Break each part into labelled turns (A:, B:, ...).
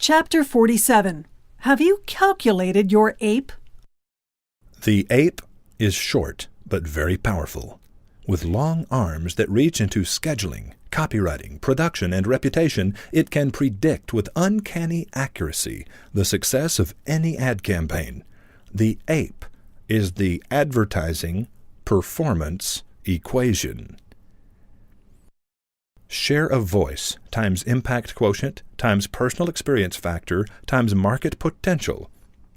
A: Chapter 47. Have you calculated your ape?
B: The ape is short but very powerful, with long arms that reach into scheduling, copywriting, production, and reputation. It can predict with uncanny accuracy the success of any ad campaign. The ape is the advertising performance equation. Share of voice times impact quotient times personal experience factor times market potential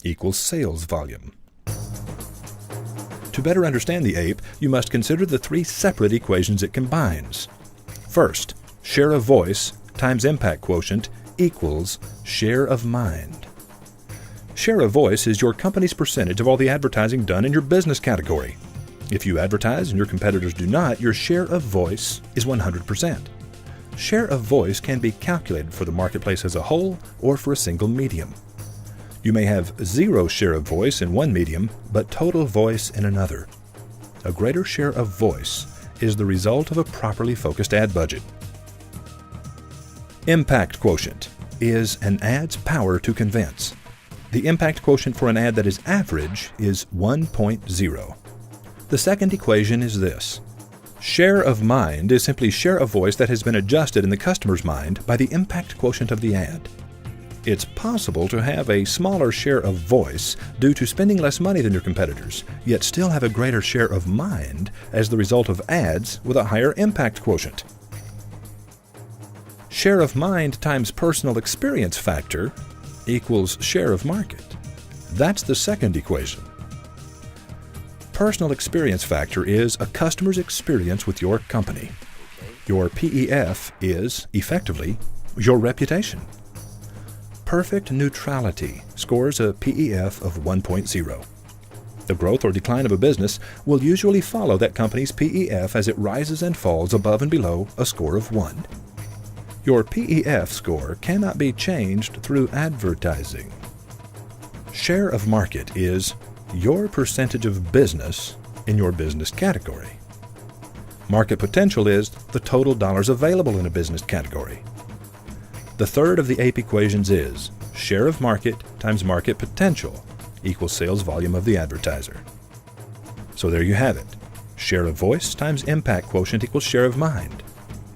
B: equals sales volume. To better understand the ape, you must consider the three separate equations it combines. First, share of voice times impact quotient equals share of mind. Share of voice is your company's percentage of all the advertising done in your business category. If you advertise and your competitors do not, your share of voice is 100%. Share of voice can be calculated for the marketplace as a whole or for a single medium. You may have zero share of voice in one medium, but total voice in another. A greater share of voice is the result of a properly focused ad budget. Impact quotient is an ad's power to convince. The impact quotient for an ad that is average is 1.0. The second equation is this. Share of mind is simply share of voice that has been adjusted in the customer's mind by the impact quotient of the ad. It's possible to have a smaller share of voice due to spending less money than your competitors, yet still have a greater share of mind as the result of ads with a higher impact quotient. Share of mind times personal experience factor equals share of market. That's the second equation. Personal experience factor is a customer's experience with your company. Your PEF is, effectively, your reputation. Perfect neutrality scores a PEF of 1.0. The growth or decline of a business will usually follow that company's PEF as it rises and falls above and below a score of 1. Your PEF score cannot be changed through advertising. Share of market is your percentage of business in your business category. Market potential is the total dollars available in a business category. The third of the ape equations is share of market times market potential equals sales volume of the advertiser. So there you have it. Share of voice times impact quotient equals share of mind.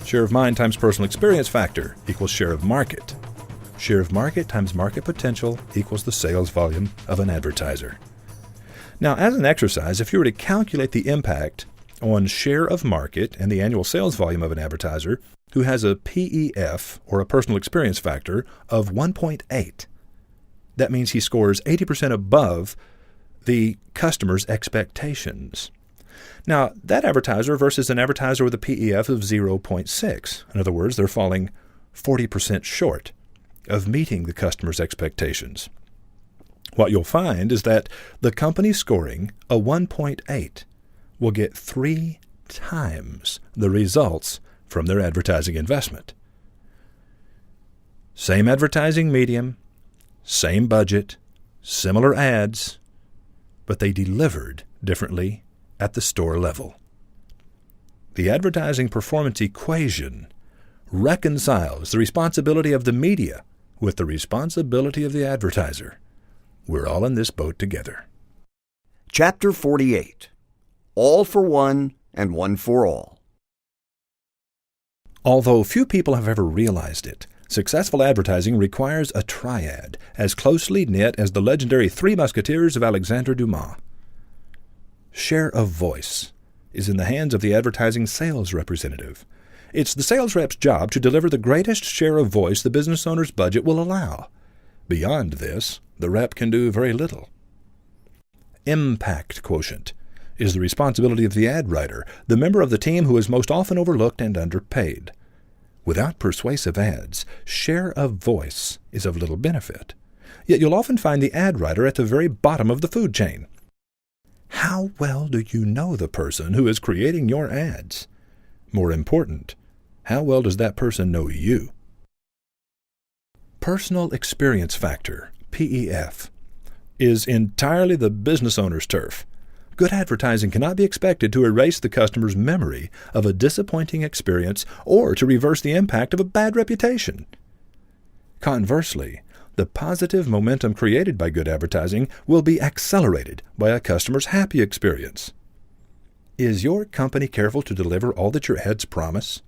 B: Share of mind times personal experience factor equals share of market. Share of market times market potential equals the sales volume of an advertiser. Now, as an exercise, if you were to calculate the impact on share of market and the annual sales volume of an advertiser who has a PEF, or a personal experience factor, of 1.8, that means he scores 80% above the customer's expectations. Now, that advertiser versus an advertiser with a PEF of 0.6. In other words, they're falling 40% short of meeting the customer's expectations. What you'll find is that the company scoring a 1.8 will get 3 times the results from their advertising investment. Same advertising medium, same budget, similar ads, but they delivered differently at the store level. The advertising performance equation reconciles the responsibility of the media with the responsibility of the advertiser. We're all in this boat together.
C: Chapter 48. All for one and one for all.
B: Although few people have ever realized it, successful advertising requires a triad as closely knit as the legendary Three Musketeers of Alexandre Dumas. Share of voice is in the hands of the advertising sales representative. It's the sales rep's job to deliver the greatest share of voice the business owner's budget will allow. Beyond this, the rep can do very little. Impact quotient is the responsibility of the ad writer, the member of the team who is most often overlooked and underpaid. Without persuasive ads, share of voice is of little benefit. Yet you'll often find the ad writer at the very bottom of the food chain. How well do you know the person who is creating your ads? More important, how well does that person know you? Personal experience factor, PEF, is entirely the business owner's turf. Good advertising cannot be expected to erase the customer's memory of a disappointing experience or to reverse the impact of a bad reputation. Conversely, the positive momentum created by good advertising will be accelerated by a customer's happy experience. Is your company careful to deliver all that your ads promise?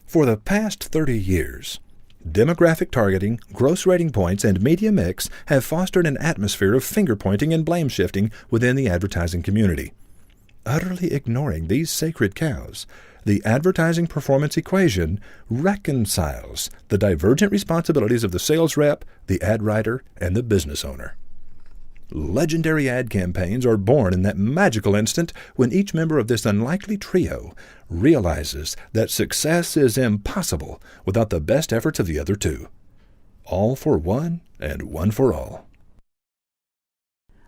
B: For the past 30 years, demographic targeting, gross rating points, and media mix have fostered an atmosphere of finger-pointing and blame-shifting within the advertising community. Utterly ignoring these sacred cows, the advertising performance equation reconciles the divergent responsibilities of the sales rep, the ad writer, and the business owner. Legendary ad campaigns are born in that magical instant when each member of this unlikely trio realizes that success is impossible without the best efforts of the other two. All for one and one for all.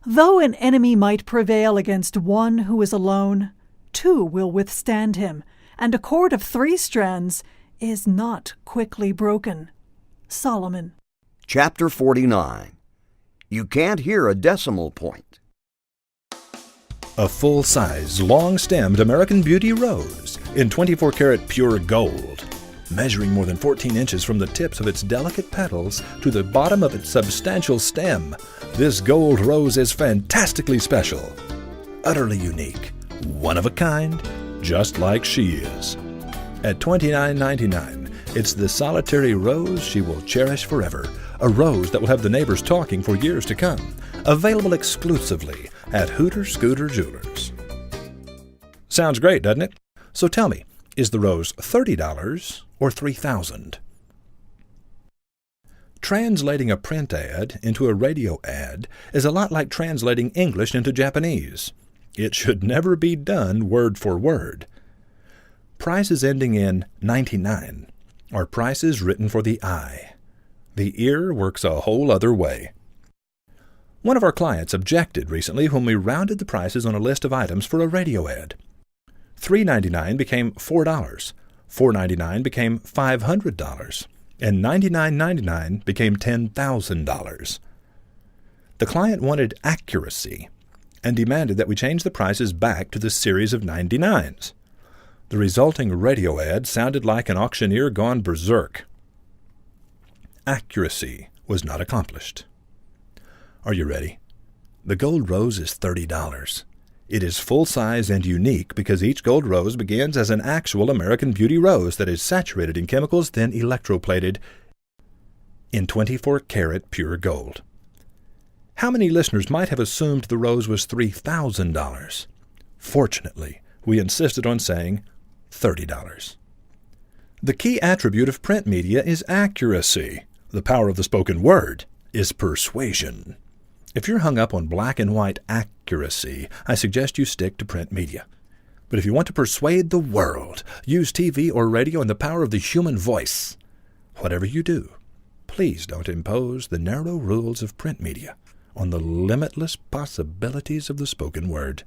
A: Though an enemy might prevail against one who is alone, two will withstand him, and a cord of 3 strands is not quickly broken. Solomon.
C: Chapter 49. You can't hear a decimal point.
B: A full-size, long-stemmed American Beauty rose in 24-karat pure gold, measuring more than 14 inches from the tips of its delicate petals to the bottom of its substantial stem. This gold rose is fantastically special, utterly unique, one of a kind, just like she is. At $29.99, it's the solitary rose she will cherish forever, a rose that will have the neighbors talking for years to come. Available exclusively at Hooter Scooter Jewelers. Sounds great, doesn't it? So tell me, is the rose $30 or $3,000? Translating a print ad into a radio ad is a lot like translating English into Japanese. It should never be done word for word. Prices ending in 99 are prices written for the eye. The ear works a whole other way. One of our clients objected recently when we rounded the prices on a list of items for a radio ad. $3.99 became $4, $4.99 became $500, and $99.99 became $10,000. The client wanted accuracy and demanded that we change the prices back to the series of 99s. The resulting radio ad sounded like an auctioneer gone berserk. Accuracy was not accomplished. Are you ready? The gold rose is $30. It is full-size and unique because each gold rose begins as an actual American Beauty rose that is saturated in chemicals, then electroplated in 24-karat pure gold. How many listeners might have assumed the rose was $3,000? Fortunately, we insisted on saying $30. The key attribute of print media is accuracy. The power of the spoken word is persuasion. If you're hung up on black and white accuracy, I suggest you stick to print media. But if you want to persuade the world, use TV or radio and the power of the human voice. Whatever you do, please don't impose the narrow rules of print media on the limitless possibilities of the spoken word.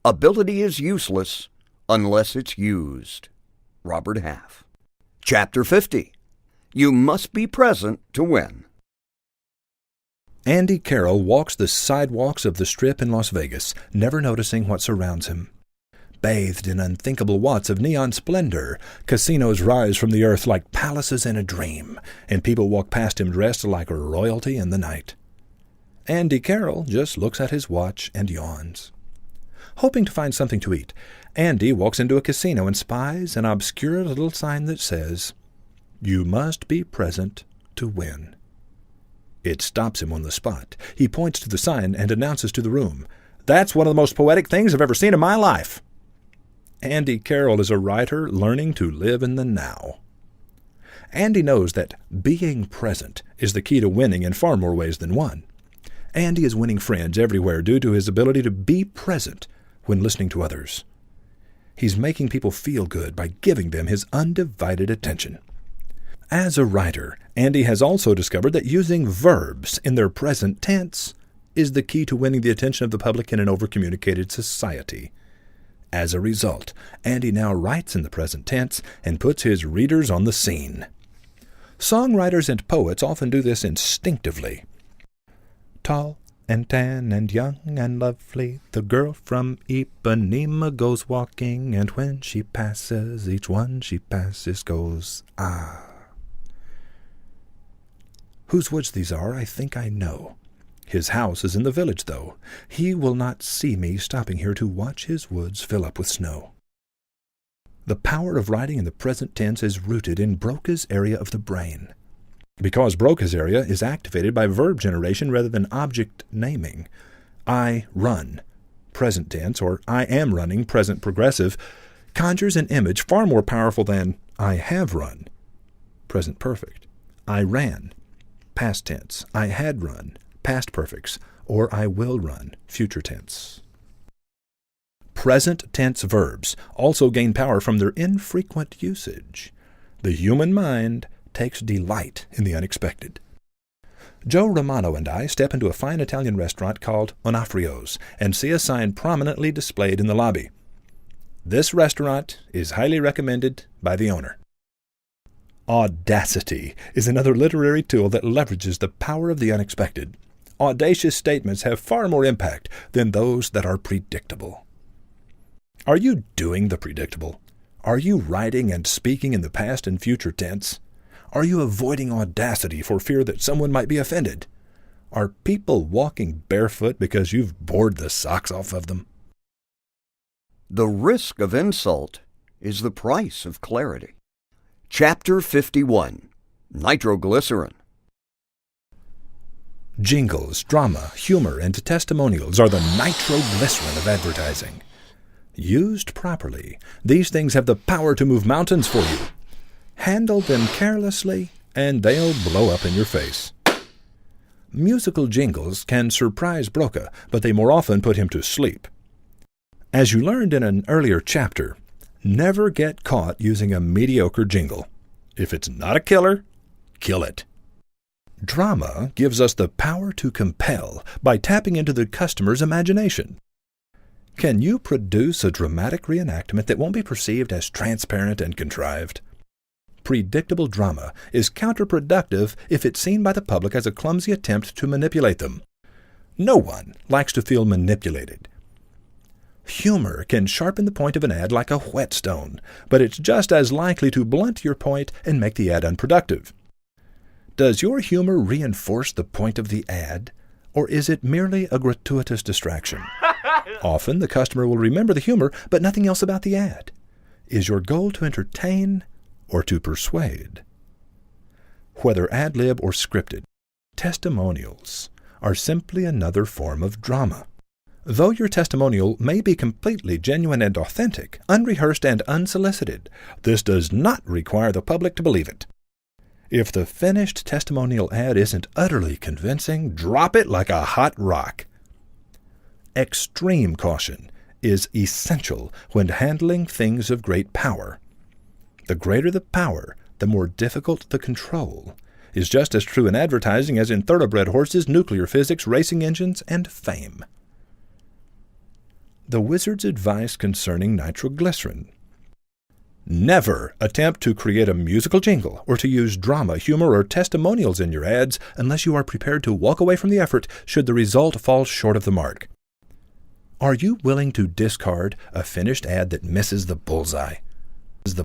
C: Ability is useless unless it's used. Robert Half. Chapter 50. You must be present to win.
B: Andy Carroll walks the sidewalks of the Strip in Las Vegas, never noticing what surrounds him. Bathed in unthinkable watts of neon splendor, casinos rise from the earth like palaces in a dream, and people walk past him dressed like royalty in the night. Andy Carroll just looks at his watch and yawns. Hoping to find something to eat, Andy walks into a casino and spies an obscure little sign that says, "You must be present to win." It stops him on the spot. He points to the sign and announces to the room, "That's one of the most poetic things I've ever seen in my life." Andy Carroll is a writer learning to live in the now. Andy knows that being present is the key to winning in far more ways than one. Andy is winning friends everywhere due to his ability to be present when listening to others. He's making people feel good by giving them his undivided attention. As a writer, Andy has also discovered that using verbs in their present tense is the key to winning the attention of the public in an overcommunicated society. As a result, Andy now writes in the present tense and puts his readers on the scene. Songwriters and poets often do this instinctively. Tall and tan and young and lovely, the girl from Ipanema goes walking, and when she passes, each one she passes goes, ah. Whose woods these are, I think I know. His house is in the village, though. He will not see me stopping here to watch his woods fill up with snow. The power of writing in the present tense is rooted in Broca's area of the brain. Because Broca's area is activated by verb generation rather than object naming. I run, present tense, or I am running, present progressive, conjures an image far more powerful than I have run, present perfect. I ran, past tense. I had run, past perfects, or I will run, future tense. Present tense verbs also gain power from their infrequent usage. The human mind takes delight in the unexpected. Joe Romano and I step into a fine Italian restaurant called Onofrio's and see a sign prominently displayed in the lobby. This restaurant is highly recommended by the owner. Audacity is another literary tool that leverages the power of the unexpected. Audacious statements have far more impact than those that are predictable. Are you doing the predictable? Are you writing and speaking in the past and future tense? Are you avoiding audacity for fear that someone might be offended? Are people walking barefoot because you've bored the socks off of them?
C: The risk of insult is the price of clarity. Chapter 51. Nitroglycerin.
B: Jingles, drama, humor, and testimonials are the nitroglycerin of advertising. Used properly, these things have the power to move mountains for you. Handle them carelessly, and they'll blow up in your face. Musical jingles can surprise Broca, but they more often put him to sleep. As you learned in an earlier chapter, never get caught using a mediocre jingle. If it's not a killer, kill it. Drama gives us the power to compel by tapping into the customer's imagination. Can you produce a dramatic reenactment that won't be perceived as transparent and contrived? Predictable drama is counterproductive if it's seen by the public as a clumsy attempt to manipulate them. No one likes to feel manipulated. Humor can sharpen the point of an ad like a whetstone, but it's just as likely to blunt your point and make the ad unproductive. Does your humor reinforce the point of the ad, or is it merely a gratuitous distraction? Often the customer will remember the humor, but nothing else about the ad. Is your goal to entertain or to persuade? Whether ad-lib or scripted, testimonials are simply another form of drama. Though your testimonial may be completely genuine and authentic, unrehearsed and unsolicited, this does not require the public to believe it. If the finished testimonial ad isn't utterly convincing, drop it like a hot rock. Extreme caution is essential when handling things of great power. The greater the power, the more difficult the control, is just as true in advertising as in thoroughbred horses, nuclear physics, racing engines, and fame. The wizard's advice concerning nitroglycerin. Never attempt to create a musical jingle or to use drama, humor, or testimonials in your ads unless you are prepared to walk away from the effort should the result fall short of the mark. Are you willing to discard a finished ad that misses the bullseye?